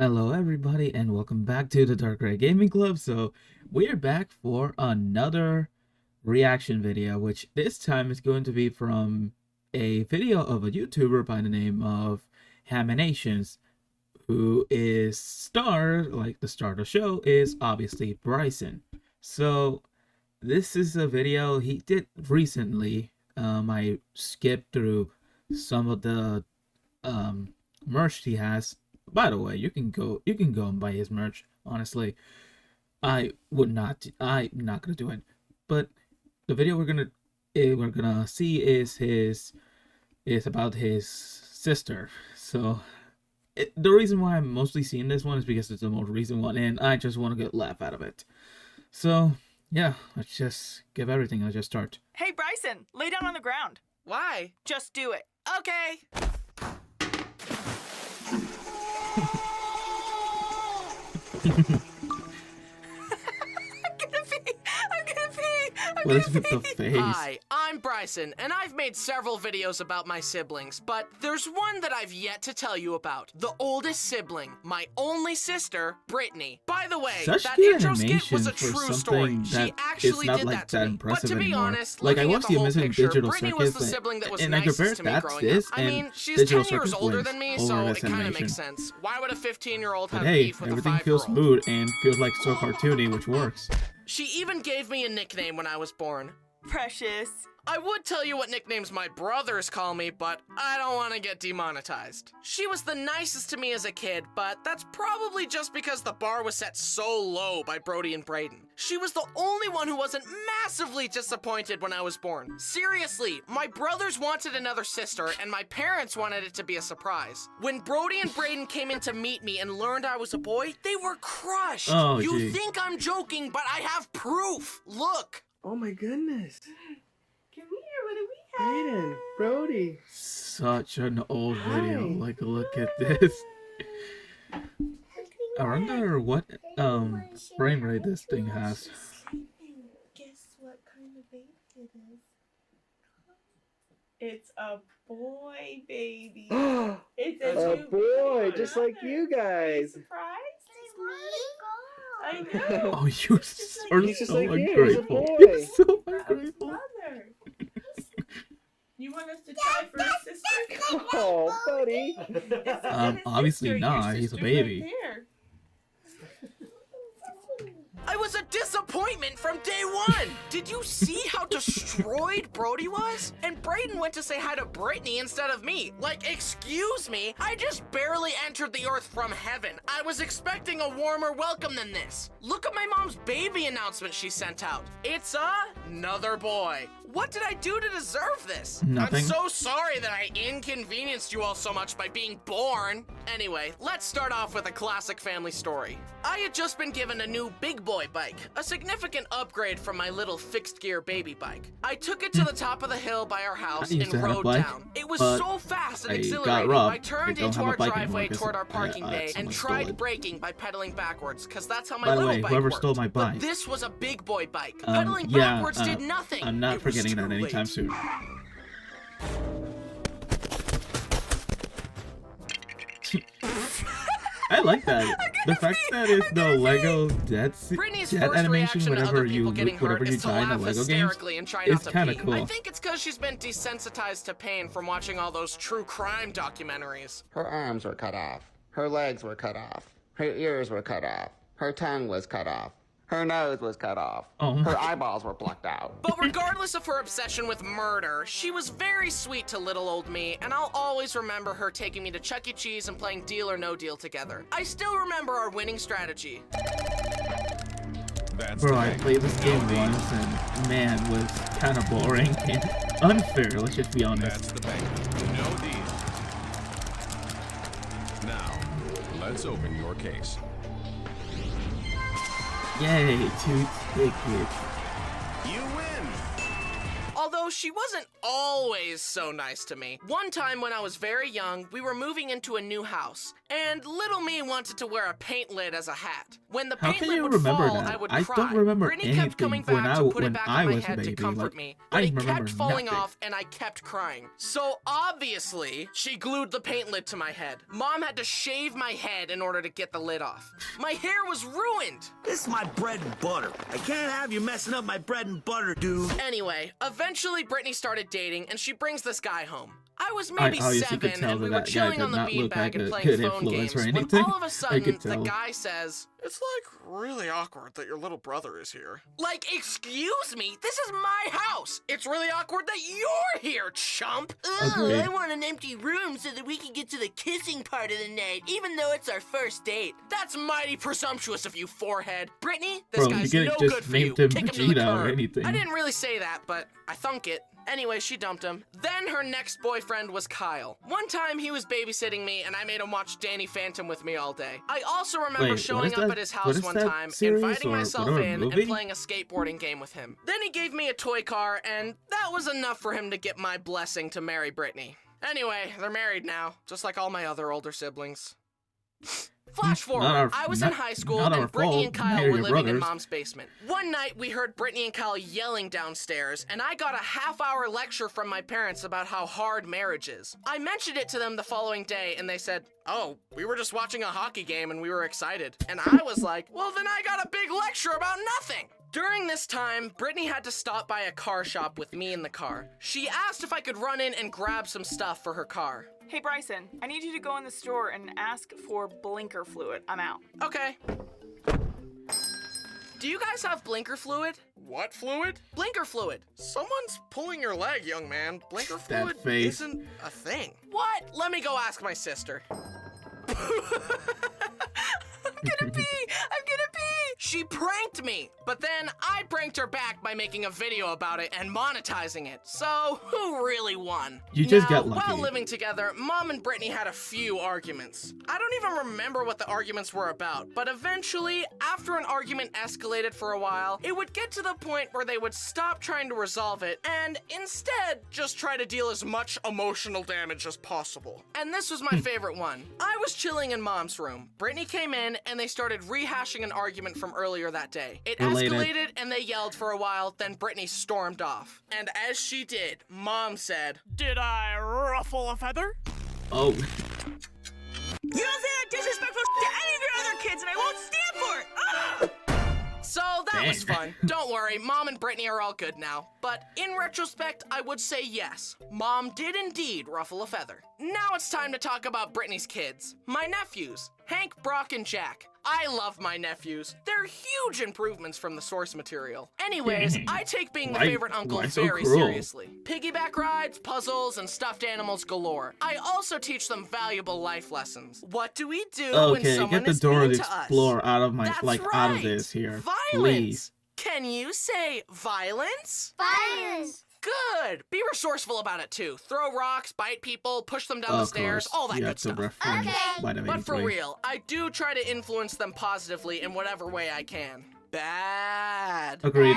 Hello everybody and welcome back to the Dark Gray Gaming Club. So we're back for another reaction video, which this time is going to be from a video of a YouTuber by the name of Haminations, who is the star of the show is obviously Bryson. So this is a video he did recently. I skipped through some of the merch he has. By the way, you can go and buy his merch. Honestly, I'm not gonna do it. But the video we're gonna see is about his sister. So the reason why I'm mostly seeing this one is because it's the most recent one, and I just want to get a laugh out of it. So yeah, let's just give everything. Let's just start. Hey Bryson, lay down on the ground. Why? Just do it. Okay. What is with the face? Hi, I'm Bryson, and I've made several videos about my siblings, but there's one that I've yet to tell you about. The oldest sibling, my only sister, Brittany. By the way, Such that good intro skit animation was a for true story. something She that actually is not did like that to that me. But impressive to be anymore. honest, Like I looking watched at the the whole Amazing picture, Digital Brittany was Circus, the sibling that was and I nicest compare to me that growing this up. I mean, and she's Digital 10 years Circus older wins than me, over so this it kind of animation. makes sense. Why would a 15-year-old But have hey, beef with a everything 5-year-old? feels smooth and feels like so cartoony, which works. She even gave me a nickname when I was born. Precious. I would tell you what nicknames my brothers call me, but I don't want to get demonetized. She was the nicest to me as a kid, but that's probably just because the bar was set so low by Brody and Braden. She was the only one who wasn't massively disappointed when I was born. Seriously, my brothers wanted another sister, and my parents wanted it to be a surprise. When Brody and Braden came in to meet me and learned I was a boy, they were crushed. Oh, you gee. think I'm joking, but I have proof. Look. Oh my goodness. Come here, what do we have? Brayden, Brody. Such an old video. Hi. Like, look at this. I wonder what frame rate this thing has. Guess what kind of baby it is? It's a boy baby. A It's a boy, just like you guys. Surprised? I I know. Oh, you are He's just so like you, he's a ungrateful. boy. You're so His ungrateful. mother. You want us to try for his sister? Oh, buddy. Obviously Your not. He's a sister baby. right there. I was a disappointment from day one. Did you see how destroyed Brody was? And Braden went to say hi to Brittany instead of me. Like, excuse me, I just barely entered the earth from heaven. I was expecting a warmer welcome than this. Look at my mom's baby announcement she sent out. It's another boy. What did I do to deserve this? Nothing. I'm so sorry that I inconvenienced you all so much by being born. Anyway, let's start off with a classic family story. I had just been given a new big boy bike, a significant upgrade from my little fixed gear baby bike. I took it to the top of the hill by our house I used to and have a rode bike, down. It was but so fast and I got exhilarating. robbed. I turned I don't into have a our bike anymore driveway 'cause toward our parking bay and someone stole tried it. braking by pedaling backwards, because that's how my By the little way, bike whoever worked. stole my bike, But this was a big boy bike. Pedaling yeah, backwards did nothing. I'm not It was forgetting that too anytime late. soon. I like that. The fact that it's the Lego Brittany's jet first animation reaction to whenever other you people getting hurt whenever you is to die in the laugh Lego games hysterically and try is not to kind of pee. cool. I think it's because she's been desensitized to pain from watching all those true crime documentaries. Her arms were cut off. Her legs were cut off. Her ears were cut off. Her tongue was cut off. Her nose was cut off. Oh. Her eyeballs were plucked out. But regardless of her obsession with murder, she was very sweet to little old me, and I'll always remember her taking me to Chuck E. Cheese and playing Deal or No Deal together. I still remember our winning strategy. Bro, I played this game once and man, was kind of boring and unfair. Let's just be honest. That's the bank. No deal. Now, let's open your case. Yay, 2 tickets. You win! Although Though she wasn't always so nice to me. One time when I was very young, we were moving into a new house, and little me wanted to wear a paint lid as a hat. When the How paint can lid you would remember fall, that? I would I cry. don't remember Brittany kept coming anything back to put it back on my was a head to baby. comfort Like, me, I but it remember kept falling nothing. off and I kept crying. So obviously, she glued the paint lid to my head. Mom had to shave my head in order to get the lid off. My hair was ruined. This is my bread and butter. I can't have you messing up my bread and butter, dude. Anyway, eventually Brittany started dating and she brings this guy home. I was maybe obviously could 7 tell and we that were that guy chilling did on the not look beanbag like and a playing good phone influence games or when anything. all of a I sudden could the tell. guy says, It's like really awkward that your little brother is here. like, excuse me, this is my house. It's really awkward that you're here, chump. Agreed. I want an empty room so that we can get to the kissing part of the night, even though it's our first date. That's mighty presumptuous of you, forehead. Brittany, this Bro, you guy's could've no just good for you. named him Kick him to the Vegeta or curb. anything. I didn't really say that, but I thunk it. Anyway, she dumped him. Then her next boyfriend was Kyle. One time he was babysitting me and I made him watch Danny Phantom with me all day. I also remember Wait, what showing is up that- at his what house is one that time, series inviting or myself whatever in movie? and playing a skateboarding game with him. Then he gave me a toy car and that was enough for him to get my blessing to marry Brittany. Anyway, they're married now, just like all my other older siblings. Flash forward, I was in high school not our and Brittany fault. and Kyle Marry were your living in brothers. Mom's basement. One night, we heard Brittany and Kyle yelling downstairs, and I got a half-hour lecture from my parents about how hard marriage is. I mentioned it to them the following day, and they said, "Oh, we were just watching a hockey game and we were excited." And I was like, well, then I got a big lecture about nothing. During this time, Brittany had to stop by a car shop with me in the car. She asked if I could run in and grab some stuff for her car. Hey, Bryson, I need you to go in the store and ask for blinker fluid. I'm out. Okay. Do you guys have blinker fluid? What fluid? Blinker fluid. Someone's pulling your leg, young man. Blinker That fluid face. isn't a thing. What? Let me go ask my sister. I'm gonna pee! She pranked me, but then I pranked her back by making a video about it and monetizing it. So, who really won? You just Now, got lucky. while living together, Mom and Brittany had a few arguments. I don't even remember what the arguments were about, but eventually, after an argument escalated for a while, it would get to the point where they would stop trying to resolve it and instead Just try to deal as much emotional damage as possible. and this was my favorite one. I was chilling in Mom's room. Brittany came in and they started rehashing an argument from earlier that day. It Related. escalated and they yelled for a while, then Brittany stormed off. And as she did, Mom said, Did I ruffle a feather? Oh, You don't say that disrespectful to any of your other kids, and I won't stand for it! Ah! So that was Dang. fun. Don't worry, Mom and Brittany are all good now. But in retrospect, I would say yes. Mom did indeed ruffle a feather. Now it's time to talk about Brittany's kids. My nephews, Hank, Brock, and Jack. I love my nephews. They're huge improvements from the source material. Anyways, I take being the Why- favorite uncle why so very cruel? seriously. Piggyback rides, puzzles, and stuffed animals galore. I also teach them valuable life lessons. What do we do when okay. someone Get the is Dora mean the to us? Explorer out of my That's out of right. this here, Violence. please. Can you say violence? Violence. Good. Be resourceful about it too. Throw rocks, bite people, push them down the Of stairs, course, all that you good have to stuff. reference Okay. vitamin But for D3. real, I do try to influence them positively in whatever way I can. Bad. Agreed.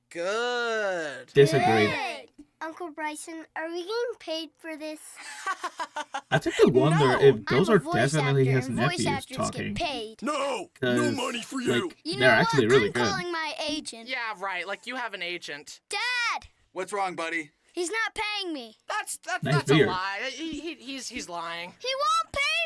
Good. Disagreed. Good. Uncle Bryson, are we getting paid for this? I think I wonder No, if those I'm a are voice definitely actor, his and voice nephews actors talking. get paid. No! 'Cause, No money for you! Like, You know they're what? actually really I'm good. calling my agent. Yeah, right. Like you have an agent. Dad, What's wrong, buddy? he's not paying me. That's Nice a beard. lie. He's lying. He won't pay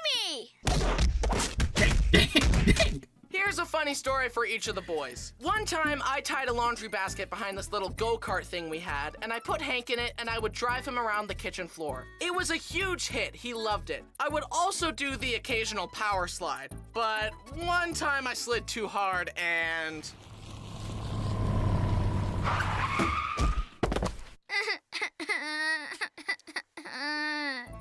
me. Here's a funny story for each of the boys. One time, I tied a laundry basket behind this little go-kart thing we had, and I put Hank in it, and I would drive him around the kitchen floor. It was a huge hit. He loved it. I would also do the occasional power slide, but one time I slid too hard, and...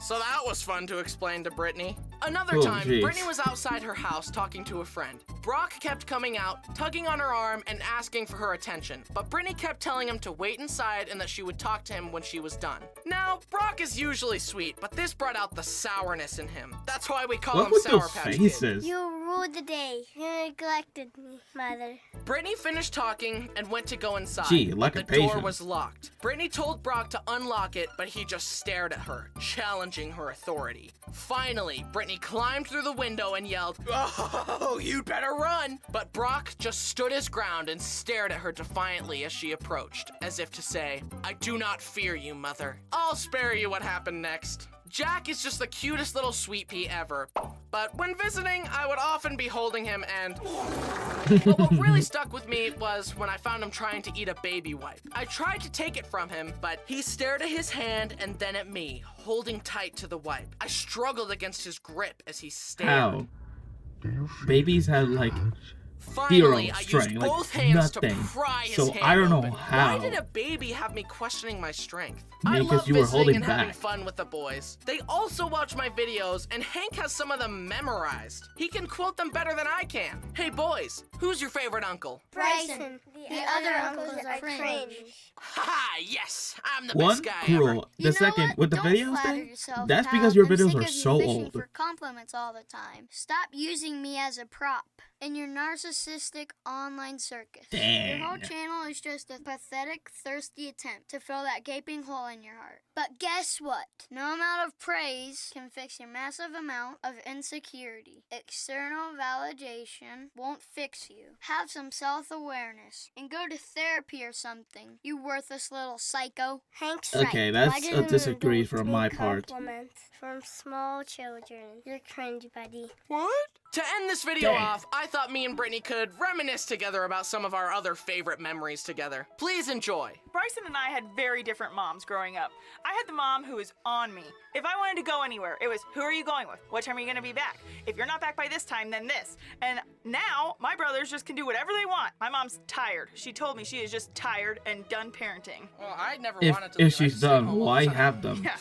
So that was fun to explain to Brittany. Another Oh, time, jeez. Brittany was outside her house talking to a friend. Brock kept coming out, tugging on her arm and asking for her attention, but Brittany kept telling him to wait inside and that she would talk to him when she was done. Now, Brock is usually sweet, but this brought out the sourness in him. That's why we call What him with Sour those Patch Kid. faces? You ruled the day. You neglected me, Mother. Brittany finished talking and went to go inside. Gee, lack but of the door patience. was locked. Brittany told Brock to unlock it, but he just stared at her, challenging her authority. Finally, Brittany climbed through the window and yelled, "Oh, you'd better run!" But Brock just stood his ground and stared at her defiantly as she approached, as if to say, "I do not fear you, Mother. I'll spare you what happened next." Jack is just the cutest little sweet pea ever, but when visiting, I would often be holding him and... But what really stuck with me was when I found him trying to eat a baby wipe. I tried to take it from him, but he stared at his hand and then at me, holding tight to the wipe. I struggled against his grip as he stared. How? Babies have like Finally, I strength, used like both hands nothing. to pry his So hand I don't know open. how. Why did a baby have me questioning my strength? Maybe I because love you were visiting holding and having back. fun with the boys. They also watch my videos, and Hank has some of them memorized. He can quote them better than I can. Hey boys, who's your favorite uncle? Bryson. The other uncles are cringe. Haha, yes, I'm the One, best guy ever. cruel. The You know second, what? with the Don't videos flatter thing, yourself, that's pal. because your I'm videos sick are of you so fishing old. for compliments all the time. Stop using me as a prop in your narcissistic online circus. Dang. Your whole channel is just a pathetic, thirsty attempt to fill that gaping hole in your heart. But guess what? No amount of praise can fix your massive amount of insecurity. External validation won't fix you. Have some self-awareness and go to therapy or something, you worthless little psycho. Hank's Okay, that's a disagree from my part. Compliments from small children. You're cringe, buddy. What? To end this video Dang. off, I thought me and Brittany could reminisce together about some of our other favorite memories together. Please enjoy. Bryson and I had very different moms growing up. I had the mom who was on me. If I wanted to go anywhere, it was, who are you going with? What time are you going to be back? If you're not back by this time, then this. And now, my brothers just can do whatever they want. My mom's tired. She told me she is just tired and done parenting. Well, I never If wanted to. if she's done, why have them? Yeah.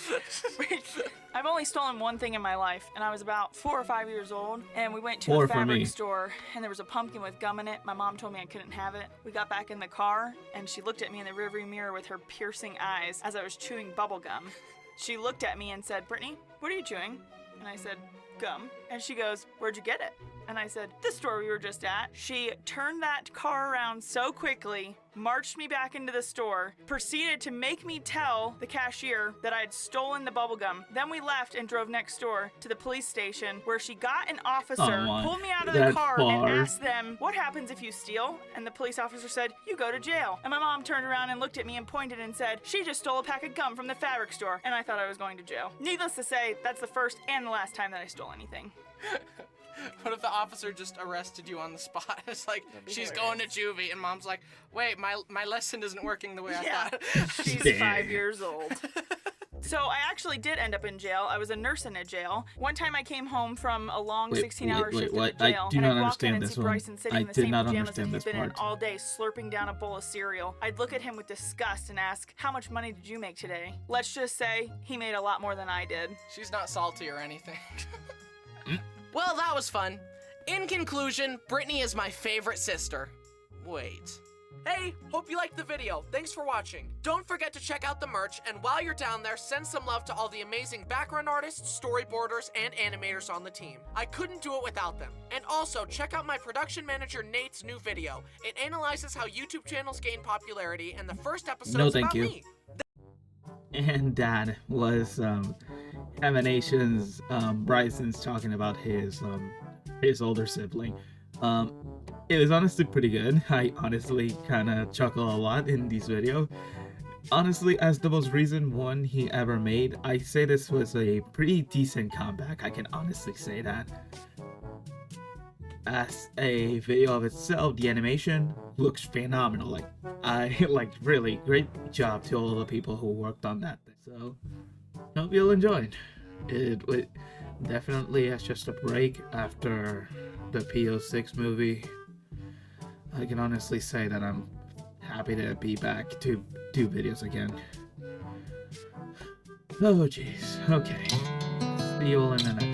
I've only stolen one thing in my life, and I was about 4 or 5 years old, and we went to Four a for me. fabric store, and there was a pumpkin with gum in it. My mom told me I couldn't have it. We got back in the car, and she looked at me in the rearview mirror with her piercing eyes as I was chewing bubble gum. She looked at me and said, "Brittany, what are you chewing?" And I said, "Gum." And she goes, "Where'd you get it?" And I said, "The store we were just at." She turned that car around so quickly, marched me back into the store, proceeded to make me tell the cashier that I had stolen the bubblegum. Then we left and drove next door to the police station, where she got an officer, Oh, pulled me out of the that's car, far. and asked them, "What happens if you steal?" And the police officer said, "You go to jail." And my mom turned around and looked at me and pointed and said, "She just stole a pack of gum from the fabric store." And I thought I was going to jail. Needless to say, that's the first and the last time that I stole anything. What if the officer just arrested you on the spot? It's like, she's going to juvie, and mom's like, wait, my lesson isn't working the way I Yeah, thought. she's 5 years old. So I actually did end up in jail. I was a nurse in a jail. One time I came home from a long 16-hour shift what? at the jail, I do and not I'd walk in understand and this see one. Bryson sitting I in the did same not pajamas that understand he'd this been in part. all day, slurping down a bowl of cereal. I'd look at him with disgust and ask, "How much money did you make today?" Let's just say he made a lot more than I did. She's not salty or anything. Well, that was fun. In conclusion, Brittany is my favorite sister. Wait. Hey, hope you liked the video. Thanks for watching. Don't forget to check out the merch, and while you're down there, send some love to all the amazing background artists, storyboarders, and animators on the team. I couldn't do it without them. And also, check out my production manager Nate's new video. It analyzes how YouTube channels gain popularity, and the first episode No, is thank about you. me. And that was Emanation's Bryson's talking about his older sibling. It was honestly pretty good. I honestly kind of chuckle a lot in these videos. Honestly, as the most recent one he ever made, I say this was a pretty decent comeback. I can honestly say that. As a video of itself, the animation looks phenomenal. Really great job to all the people who worked on that thing. So, hope you'll enjoy it. It definitely is just a break after the PO6 movie. I can honestly say that I'm happy to be back to do videos again. Oh jeez. Okay. See you all in the next